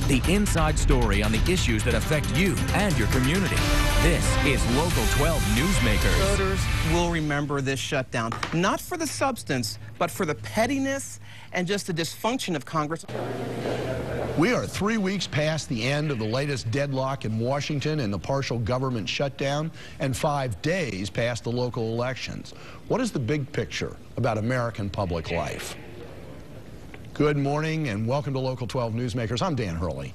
The inside story on the issues that affect you and your community. This is Local 12 Newsmakers. Voters will remember this shutdown, not for the substance, but for the pettiness and just the dysfunction of Congress. We are 3 weeks past the end of the latest deadlock in Washington and the partial government shutdown, and 5 days past the local elections. What is the big picture about American public life? Good morning and welcome to Local 12 Newsmakers. I'm Dan Hurley.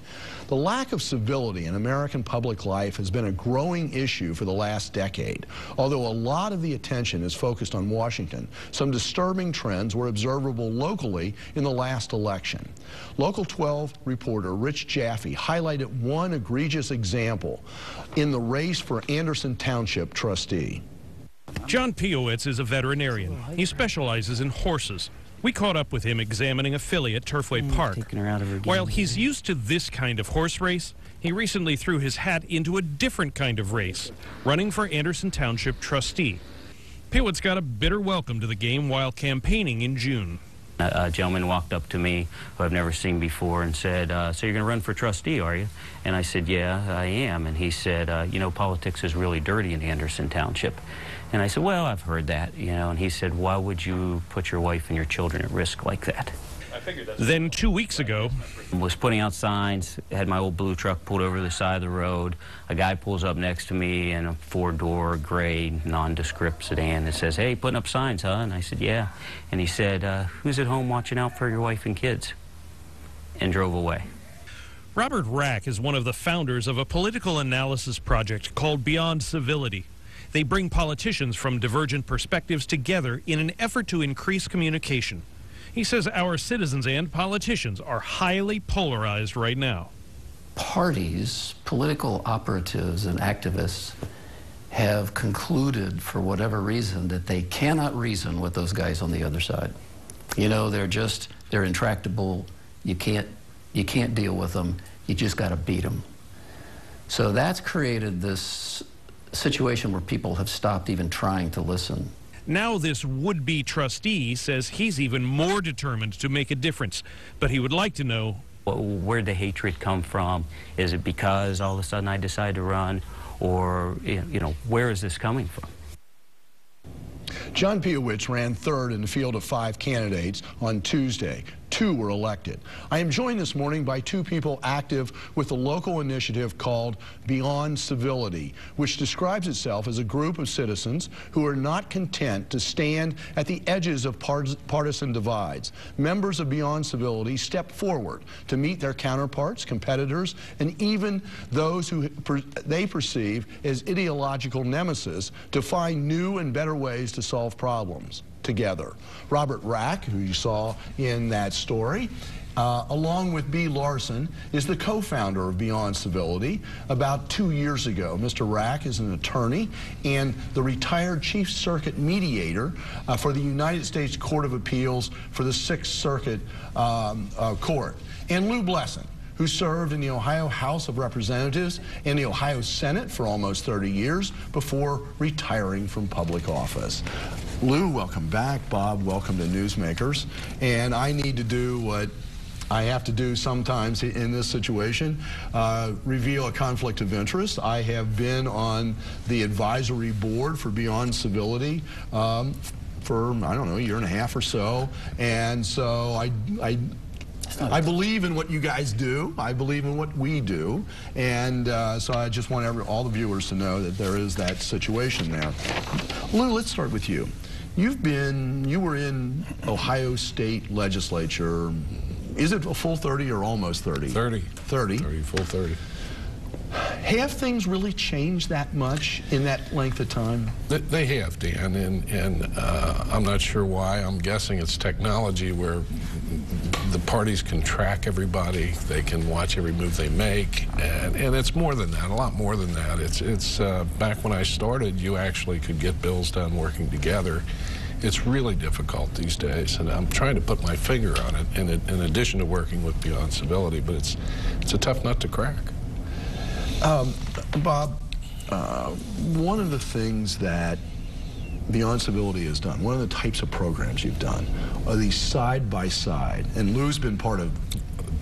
The lack of civility in American public life has been a growing issue for the last decade. Although a lot of the attention is focused on Washington, some disturbing trends were observable locally in the last election. Local 12 reporter Rich Jaffe highlighted one egregious example in the race for Anderson Township trustee. John Piowitz is a veterinarian. He specializes in horses. We caught up with him examining a filly at Turfway Park. While he's used to this kind of horse race, he recently threw his hat into a different kind of race, running for Anderson Township trustee. Piowitz got a bitter welcome to the game while campaigning in June. A gentleman walked up to me who I've never seen before and said, so you're going to run for trustee, are you? And I said, yeah, I am. And he said, you know, politics is really dirty in Anderson Township. And I said, well, I've heard that, you know. And he said, why would you put your wife and your children at risk like that? Then 2 weeks ago, I was putting out signs, had my old blue truck pulled over to the side of the road. A guy pulls up next to me in a four-door gray nondescript sedan that says, hey, putting up signs, huh? And I said, yeah. And he said, who's at home watching out for your wife and kids? And drove away. Robert Rack is one of the founders of a political analysis project called Beyond Civility. They bring politicians from divergent perspectives together in an effort to increase communication. He says our citizens and politicians are highly polarized right now. Parties, political operatives and activists have concluded for whatever reason that they cannot reason with those guys on the other side. You know, they're intractable. You can't deal with them. You just got to beat them. So that's created this situation where people have stopped even trying to listen. Now this would-be trustee says he's even more determined to make a difference, but he would like to know, where'd the hatred come from? Is it because all of a sudden I decided to run? Or, you know, where is this coming from? John Piowitz ran third in the field of 5 candidates on Tuesday. 2 were elected. I am joined this morning by 2 people active with a local initiative called Beyond Civility, which describes itself as a group of citizens who are not content to stand at the edges of partisan divides. Members of Beyond Civility step forward to meet their counterparts, competitors, and even those who they perceive as ideological nemesis to find new and better ways to solve problems together. Robert Rack, who you saw in that story, along with B. Larson, is the co-founder of Beyond Civility. About 2 years ago, Mr. Rack is an attorney and the retired Chief Circuit mediator for the United States Court of Appeals for the 6th Circuit Court. And Lou Blesson, who served in the Ohio House of Representatives and the Ohio Senate for almost 30 years before retiring from public office. Lou, welcome back. Bob, welcome to Newsmakers. And I need to do what I have to do sometimes in this situation, reveal a conflict of interest. I have been on the advisory board for Beyond Civility for, I don't know, a year and a half or so. And so I believe in what you guys do. I believe in what we do. And so I just want all the viewers to know that there is that situation there. Lou, let's start with you. You were in Ohio State Legislature. Is it a full 30 or almost 30? 30. 30. 30, full 30. Have things really changed that much in that length of time? They have, Dan, and I'm not sure why. I'm guessing it's technology where the parties can track everybody. They can watch every move they make, and it's more than that, a lot more than that. It's back when I started, you actually could get bills done working together. It's really difficult these days, and I'm trying to put my finger on it in addition to working with Beyond Civility, but it's a tough nut to crack. Bob, one of the things that Beyond Civility has done, one of the types of programs you've done, are these side-by-side, and Lou's been part of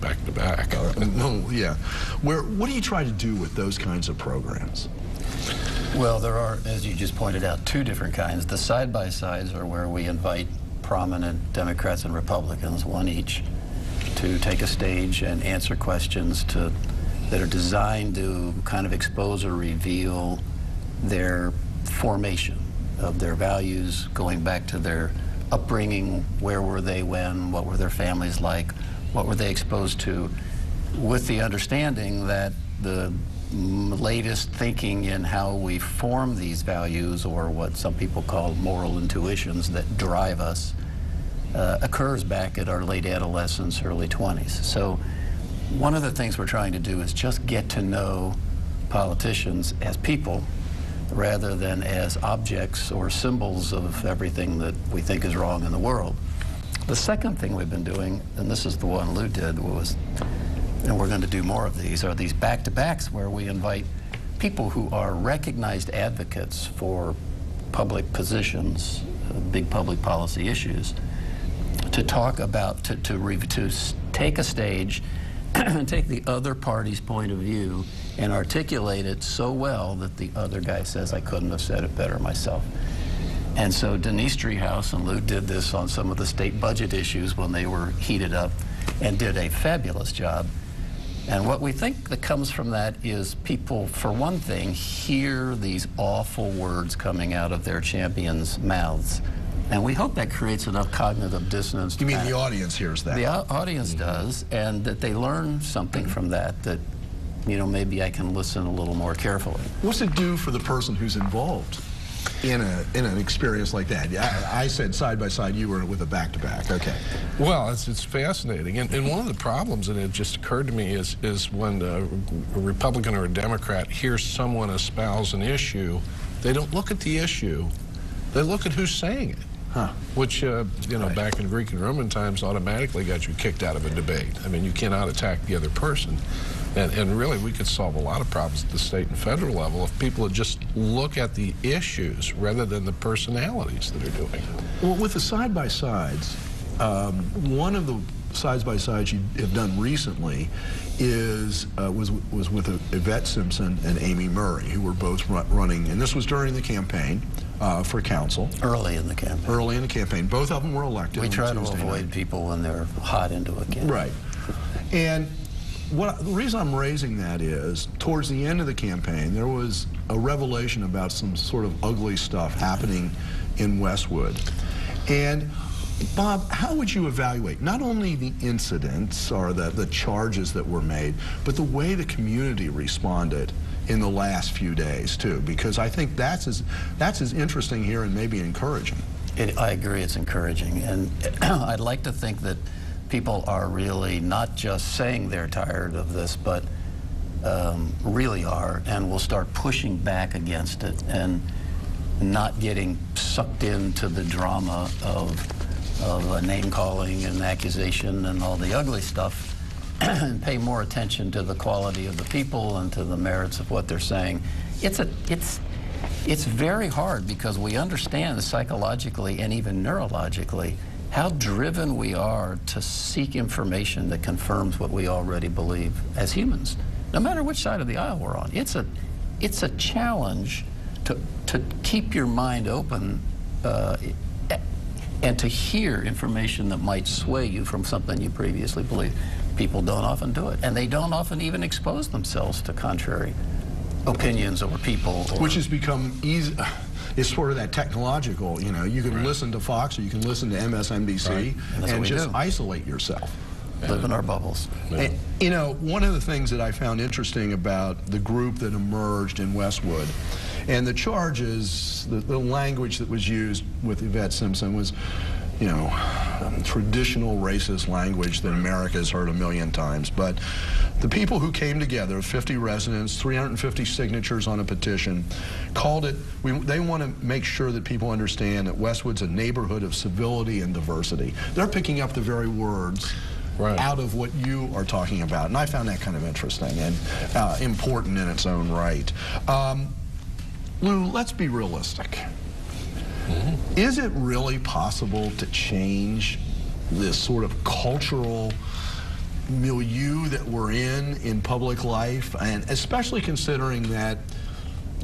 back to back. No, yeah. What do you try to do with those kinds of programs? Well, there are, as you just pointed out, two different kinds. The side-by-sides are where we invite prominent Democrats and Republicans, one each, to take a stage and answer questions that are designed to kind of expose or reveal their formation of their values, going back to their upbringing, where were they when, what were their families like, what were they exposed to, with the understanding that the latest thinking in how we form these values, or what some people call moral intuitions that drive us, occurs back at our late adolescence, early 20s. So one of the things we're trying to do is just get to know politicians as people rather than as objects or symbols of everything that we think is wrong in the world. The second thing we've been doing, and this is the one Lou did, was, and we're going to do more of these, are these back-to-backs where we invite people who are recognized advocates for public positions, big public policy issues, to talk about, to take a stage and take the other party's point of view and articulate it so well that the other guy says, I couldn't have said it better myself. And so Denise Treehouse and Lou did this on some of the state budget issues when they were heated up, and did a fabulous job. And what we think that comes from that is people, for one thing, hear these awful words coming out of their champions' mouths. And we hope that creates enough cognitive dissonance. You mean the audience hears that? The audience does, and that they learn something from that, you know, maybe I can listen a little more carefully. What's it do for the person who's involved in an experience like that? I said side by side, you were with a back-to-back. Okay. Well, it's fascinating. And one of the problems, and it just occurred to me, is when a Republican or a Democrat hears someone espouse an issue, they don't look at the issue, they look at who's saying it. Huh. Which, you know, back in Greek and Roman times automatically got you kicked out of a debate. I mean, you cannot attack the other person. And really, we could solve a lot of problems at the state and federal level if people would just look at the issues rather than the personalities that are doing it. Well, with the side-by-sides, one of the sides-by-sides you have done recently was with Yvette Simpson and Amy Murray, who were both running, and this was during the campaign for council. Early in the campaign. Early in the campaign. Both of them were elected. We try to avoid people when they're hot into a campaign. Right. And the reason I'm raising that is, towards the end of the campaign, there was a revelation about some sort of ugly stuff happening in Westwood. And Bob, how would you evaluate not only the incidents or the charges that were made, but the way the community responded in the last few days too? Because I think that's as interesting here and maybe encouraging. I agree, it's encouraging, and I'd like to think that people are really not just saying they're tired of this, but really are, and will start pushing back against it and not getting sucked into the drama of name-calling and accusation and all the ugly stuff, and pay more attention to the quality of the people and to the merits of what they're saying. It's very hard, because we understand psychologically and even neurologically how driven we are to seek information that confirms what we already believe as humans, no matter which side of the aisle we're on. It's a challenge to keep your mind open and to hear information that might sway you from something you previously believed. People don't often do it, and they don't often even expose themselves to contrary opinions or people. Which has become easy. It's sort of that technological, you know, you can listen to Fox or you can listen to MSNBC and just isolate yourself. Live in our bubbles. And, you know, one of the things that I found interesting about the group that emerged in Westwood, and the charges, the language that was used with Yvette Simpson was, you know, traditional racist language that America has heard a million times. But the people who came together, 50 residents, 350 signatures on a petition, called it, they want to make sure that people understand that Westwood's a neighborhood of civility and diversity. They're picking up the very words out of what you are talking about. And I found that kind of interesting and important in its own right. Lou, let's be realistic. Is it really possible to change this sort of cultural milieu that we're in public life, and especially considering that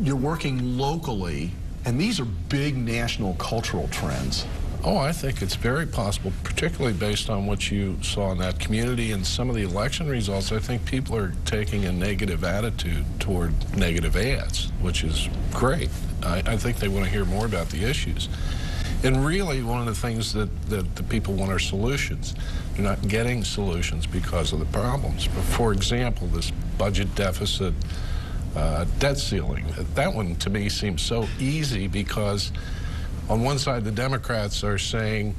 you're working locally, and these are big national cultural trends? Oh, I think it's very possible, particularly based on what you saw in that community and some of the election results. I think people are taking a negative attitude toward negative ads, which is great. I think they want to hear more about the issues. And really, one of the things that the people want are solutions. They're not getting solutions because of the problems. But for example, this budget deficit, debt ceiling, that one to me seems so easy because on one side, the Democrats are saying,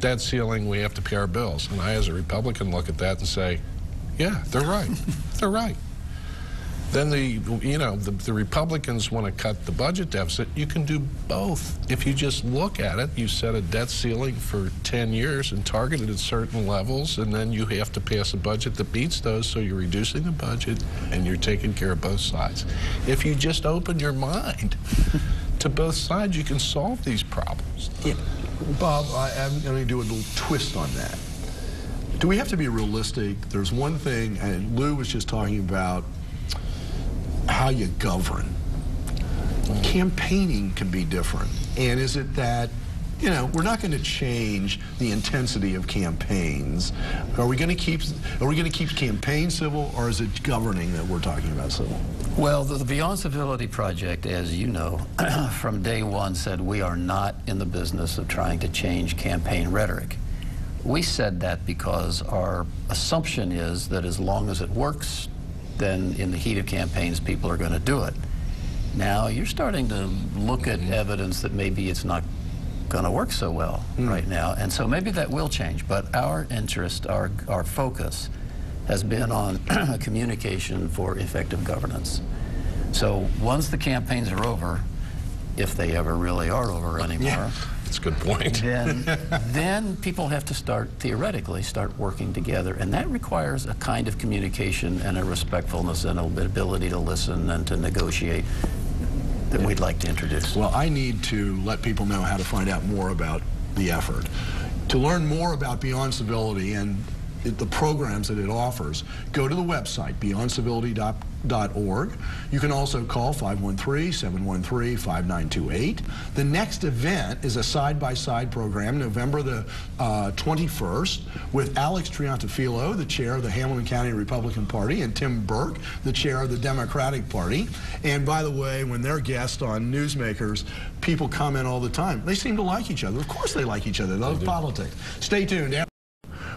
debt ceiling, we have to pay our bills. And I, as a Republican, look at that and say, yeah, they're right. They're right. Then the Republicans want to cut the budget deficit. You can do both. If you just look at it, you set a debt ceiling for 10 years and target it at certain levels, and then you have to pass a budget that beats those, so you're reducing the budget and you're taking care of both sides. If you just open your mind to both sides, you can solve these problems. Yeah. Bob, I'm going to do a little twist on that. Do we have to be realistic? There's one thing, and Lou was just talking about how you govern. Campaigning can be different. And is it that, you know, we're not going to change the intensity of campaigns. Are we going to keep campaign civil, or is it governing that we're talking about civil? Well, the Beyond Civility project, as you know, from day one said we are not in the business of trying to change campaign rhetoric. We said that because our assumption is that as long as it works, then in the heat of campaigns, people are going to do it. Now, you're starting to look at evidence that maybe it's not going to work so well right now, and so maybe that will change. But our interest, our focus, has been on communication for effective governance. So once the campaigns are over, if they ever really are over anymore, yeah, that's a good point. then people have to theoretically start working together, and that requires a kind of communication and a respectfulness and an ability to listen and to negotiate that we'd like to introduce. Well, I need to let people know how to find out more about the effort. To learn more about Beyond Civility and the programs that it offers, go to the website, beyondcivility.org. You can also call 513-713-5928. The next event is a side-by-side program, November the 21st, with Alex Triantafilo, the chair of the Hamilton County Republican Party, and Tim Burke, the chair of the Democratic Party. And by the way, when they're guests on Newsmakers, people comment all the time. They seem to like each other. Of course they like each other. They love politics. Stay tuned.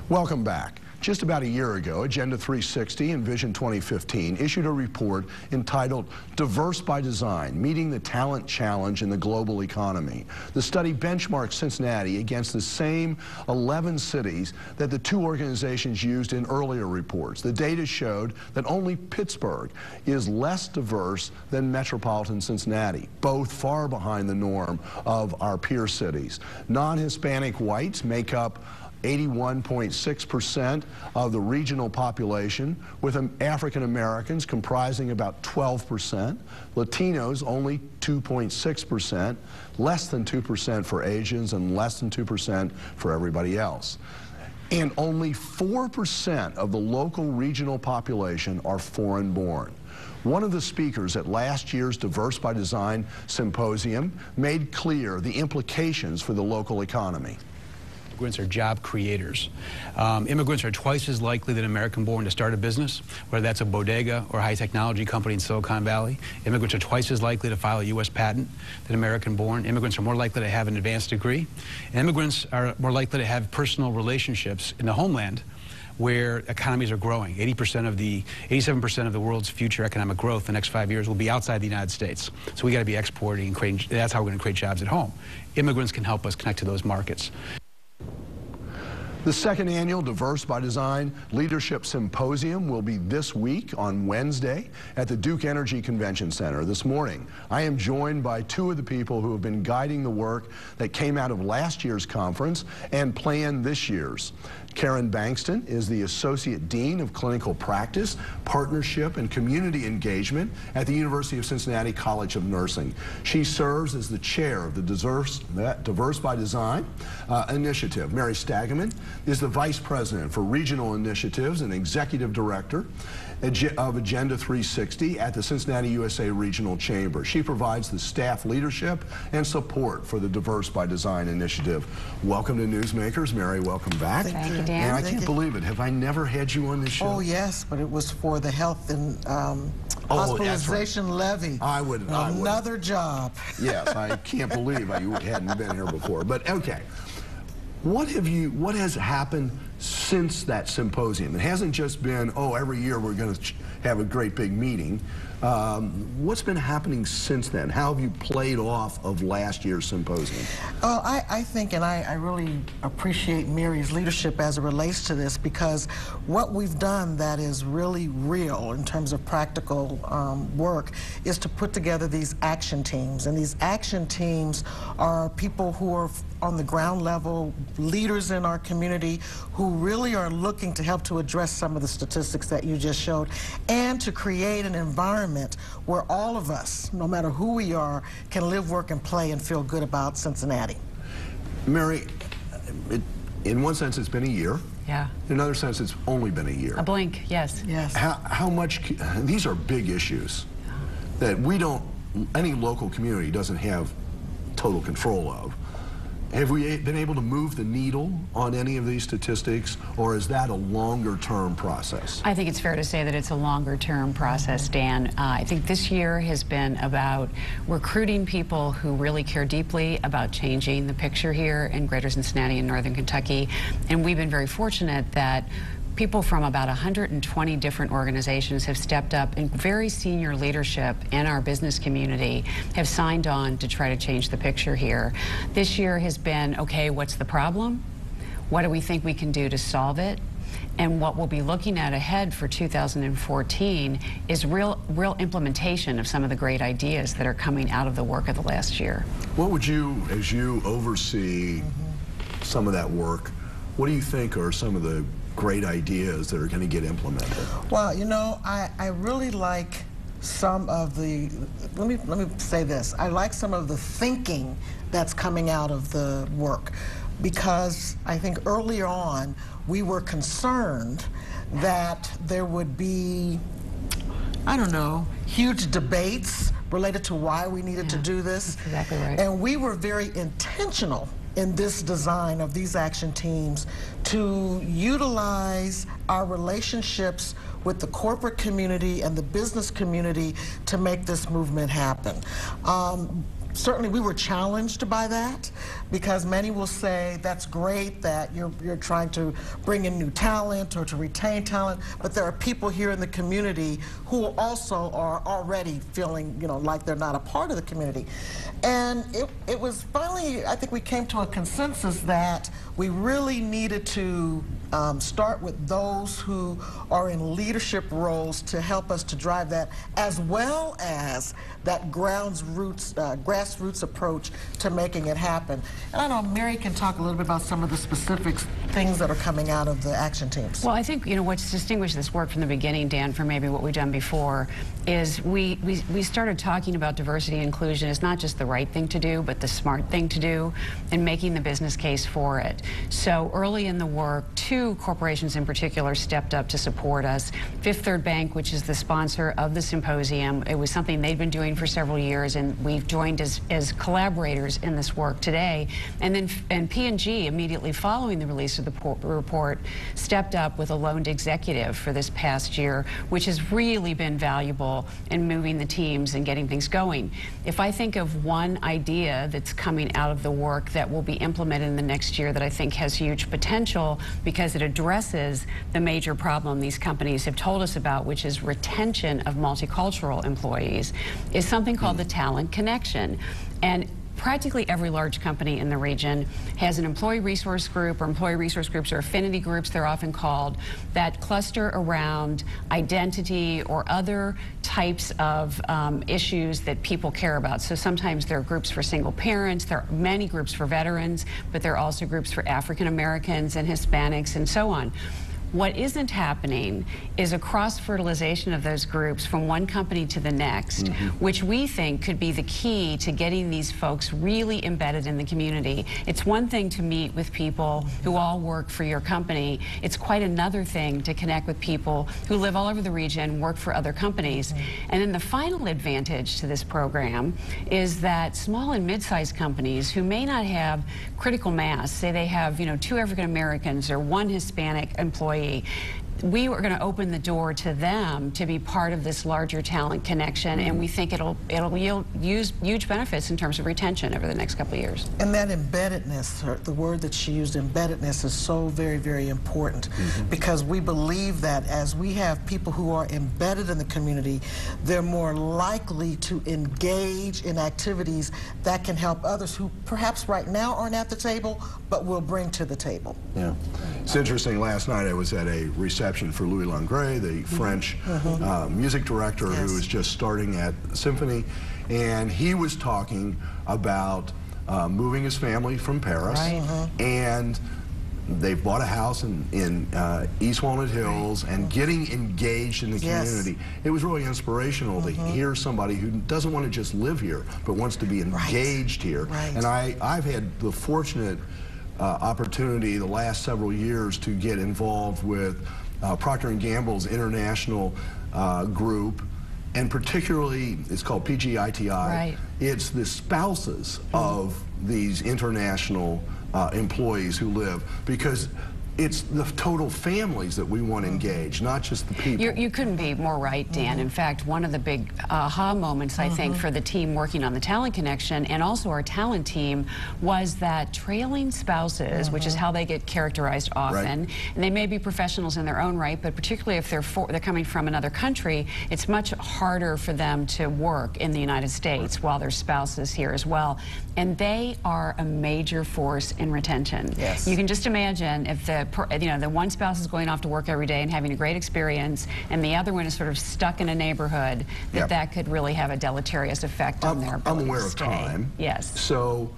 Welcome back. Just about a year ago, Agenda 360 and Vision 2015 issued a report entitled Diverse by Design, Meeting the Talent Challenge in the Global Economy. The study benchmarked Cincinnati against the same 11 cities that the two organizations used in earlier reports. The data showed that only Pittsburgh is less diverse than metropolitan Cincinnati, both far behind the norm of our peer cities. Non-Hispanic whites make up 81.6% of the regional population, with African Americans comprising about 12%, Latinos only 2.6%, less than 2% for Asians, and less than 2% for everybody else. And only 4% of the local regional population are foreign-born. One of the speakers at last year's Diverse by Design Symposium made clear the implications for the local economy. Immigrants are job creators. Immigrants are twice as likely than American-born to start a business, whether that's a bodega or a high-technology company in Silicon Valley. Immigrants are twice as likely to file a U.S. patent than American-born. Immigrants are more likely to have an advanced degree. And immigrants are more likely to have personal relationships in the homeland where economies are growing. 87% of the world's future economic growth in the next 5 years will be outside the United States. So we got to be exporting and creating, that's how we're going to create jobs at home. Immigrants can help us connect to those markets. The second annual Diverse by Design Leadership Symposium will be this week on Wednesday at the Duke Energy Convention Center. This morning, I am joined by two of the people who have been guiding the work that came out of last year's conference and planned this year's. Karen Bankston is the Associate Dean of Clinical Practice, Partnership, and Community Engagement at the University of Cincinnati College of Nursing. She serves as the chair of the Diverse by Design initiative. Mary Stagaman is the Vice President for Regional Initiatives and Executive Director of Agenda 360 at the Cincinnati USA Regional Chamber. She provides the staff leadership and support for the Diverse by Design initiative. Welcome to Newsmakers. Mary, welcome back. Thank you, Dan. And I can't believe it. Have I never had you on this show? Oh, yes, but it was for the health and hospitalization levy. I would. Another job. Yes, I can't believe you hadn't been here before. But okay, what has happened since that symposium? It hasn't just been, oh, every year we're going to have a great big meeting. What's been happening since then? How have you played off of last year's symposium? Well, I think, and I really appreciate Mary's leadership as it relates to this, because what we've done that is really real in terms of practical work is to put together these action teams. And these action teams are people who are on the ground level, leaders in our community who really are looking to help to address some of the statistics that you just showed, and to create an environment where all of us, no matter who we are, can live, work, and play and feel good about Cincinnati. Mary, in one sense it's been a year. Yeah. In another sense it's only been a year. A blink, yes. Yes. How much, these are big issues that any local community doesn't have total control of. Have we been able to move the needle on any of these statistics, or is that a longer-term process? I think it's fair to say that it's a longer-term process, Dan. I think this year has been about recruiting people who really care deeply about changing the picture here in Greater Cincinnati and Northern Kentucky. And we've been very fortunate that people from about 120 different organizations have stepped up, and very senior leadership in our business community have signed on to try to change the picture here. This year has been, okay, what's the problem? What do we think we can do to solve it? And what we'll be looking at ahead for 2014 is real implementation of some of the great ideas that are coming out of the work of the last year. What would you, as you oversee some of that work, what do you think are some of the great ideas that are going to get implemented? Well, you know, I really like some of the, let me say this, I like some of the thinking that's coming out of the work, because I think earlier on we were concerned that there would be, I don't know, huge debates related to why we needed to do this. That's exactly right. And we were very intentional in this design of these action teams to utilize our relationships with the corporate community and the business community to make this movement happen. Certainly we were challenged by that, because many will say that's great that you're trying to bring in new talent or to retain talent, but there are people here in the community who also are already feeling, you know, like they're not a part of the community. And it was finally, I think we came to a consensus that we really needed to start with those who are in leadership roles to help us to drive that, as well as that grassroots approach to making it happen. And I know Mary can talk a little bit about some of the specific things that are coming out of the action teams. Well, I think, you know, what's distinguished this work from the beginning, Dan, from maybe what we've done before, is we started talking about diversity and inclusion as not just the right thing to do, but the smart thing to do, and making the business case for it. So early in the work, two corporations in particular stepped up to support us. Fifth Third Bank, which is the sponsor of the symposium, it was something they'd been doing for several years, and we've joined as collaborators in this work today. And then P&G, immediately following the release of the report, stepped up with a loaned executive for this past year, which has really been valuable in moving the teams and getting things going. If I think of one idea that's coming out of the work that will be implemented in the next year that I think has huge potential, because it addresses the major problem these companies have told us about, which is retention of multicultural employees, is something called the talent connection. And practically every large company in the region has an employee resource group, or employee resource groups, or affinity groups, they're often called, that cluster around identity or other types of issues that people care about. So sometimes there are groups for single parents, there are many groups for veterans, but there are also groups for African Americans and Hispanics and so on. What isn't happening is a cross-fertilization of those groups from one company to the next, which we think could be the key to getting these folks really embedded in the community. It's one thing to meet with people who all work for your company. It's quite another thing to connect with people who live all over the region, work for other companies. And then the final advantage to this program is that small and mid-sized companies who may not have critical mass, say they have, 2 African Americans or 1 Hispanic employee, we are going to open the door to them to be part of this larger talent connection, and we think it'll yield huge benefits in terms of retention over the next couple of years. And that embeddedness, the word that she used, embeddedness, is so very, very important, because we believe that as we have people who are embedded in the community, they're more likely to engage in activities that can help others who perhaps right now aren't at the table, but will bring to the table. Yeah. It's interesting, last night I was at a reception for Louis Langret, the French music director who is just starting at Symphony, and he was talking about moving his family from Paris, and they've bought a house in East Walnut Hills and getting engaged in the community. It was really inspirational to hear somebody who doesn't want to just live here, but wants to be engaged here. And I've had the fortunate opportunity the last several years to get involved with Procter & Gamble's international group, and particularly it's called PGITI. It's the spouses of these international employees who live, because it's the total families that we want to engage, not just the people. You couldn't be more right, Dan. In fact, one of the big aha moments, I think, for the team working on the talent connection and also our talent team was that trailing spouses, which is how they get characterized often, and they may be professionals in their own right, but particularly if they're coming from another country, it's much harder for them to work in the United States while their spouse is here as well. And they are a major force in retention. You can just imagine if the one spouse is going off to work every day and having a great experience, and the other one is sort of stuck in a neighborhood, that could really have a deleterious effect on their ability I'm aware to of stay. time. So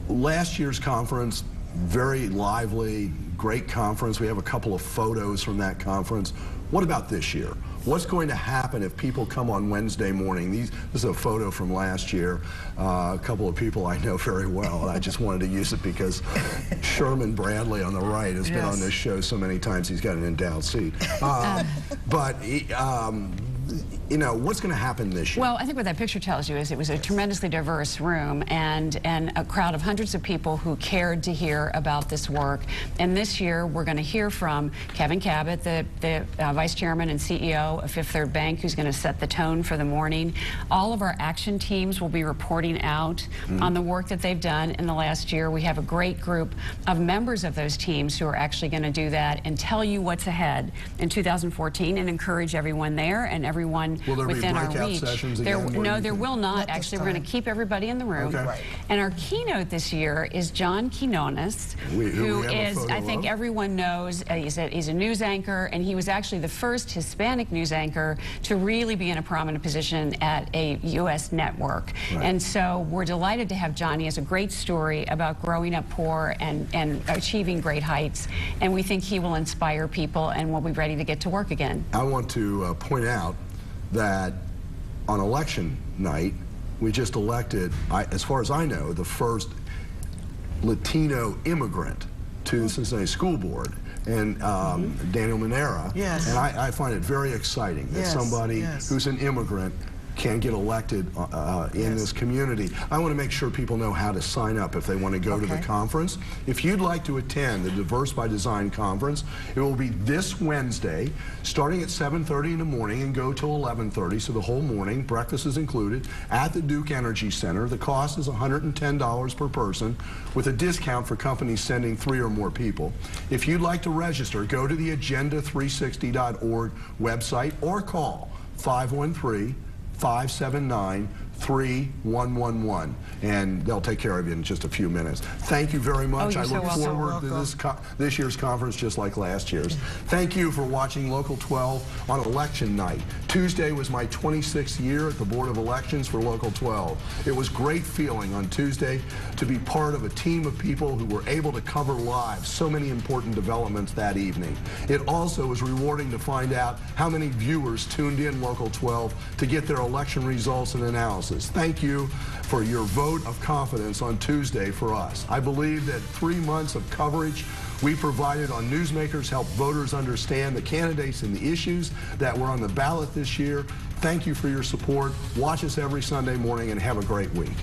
last year's conference, very lively, great conference. We have a couple of photos from that conference. What about this year? What's going to happen if people come on Wednesday morning? This is a photo from last year. A couple of people I know very well, and I just wanted to use it because Sherman Bradley on the right has been on this show so many times he's got an endowed seat. What's going to happen this year? Well, I think what that picture tells you is it was a tremendously diverse room and a crowd of hundreds of people who cared to hear about this work. And this year, we're going to hear from Kevin Cabot, the Vice Chairman and CEO of Fifth Third Bank, who's going to set the tone for the morning. All of our action teams will be reporting out on the work that they've done in the last year. We have a great group of members of those teams who are actually going to do that and tell you what's ahead in 2014 and encourage everyone there and everyone within our reach. No, there will not. Actually, we're going to keep everybody in the room. And our keynote this year is John Quinones, who is, I think everyone knows, he's a news anchor, and he was actually the first Hispanic news anchor to really be in a prominent position at a U.S. network. And so we're delighted to have John. He has a great story about growing up poor and achieving great heights, and we think he will inspire people and we'll be ready to get to work again. I want to point out that on election night, we just elected, as far as I know, the first Latino immigrant to the Cincinnati School Board, and Daniel Manera. And I find it very exciting that somebody who's an immigrant can get elected in this community. I want to make sure people know how to sign up if they want to go to the conference. If you'd like to attend the Diverse by Design conference, it will be this Wednesday, starting at 7:30 in the morning and go till 11:30, so the whole morning. Breakfast is included at the Duke Energy Center. The cost is $110 per person, with a discount for companies sending 3 or more people. If you'd like to register, go to the agenda360.org website or call 513-579-3255. 3111, and they'll take care of you in just a few minutes. Thank you very much. Oh, I look forward to this year's conference just like last year's. Thank you for watching Local 12 on election night. Tuesday was my 26th year at the Board of Elections for Local 12. It was great feeling on Tuesday to be part of a team of people who were able to cover live so many important developments that evening. It also was rewarding to find out how many viewers tuned in Local 12 to get their election results and analysis. Thank you for your vote of confidence on Tuesday for us. I believe that 3 months of coverage we provided on Newsmakers helped voters understand the candidates and the issues that were on the ballot this year. Thank you for your support. Watch us every Sunday morning and have a great week.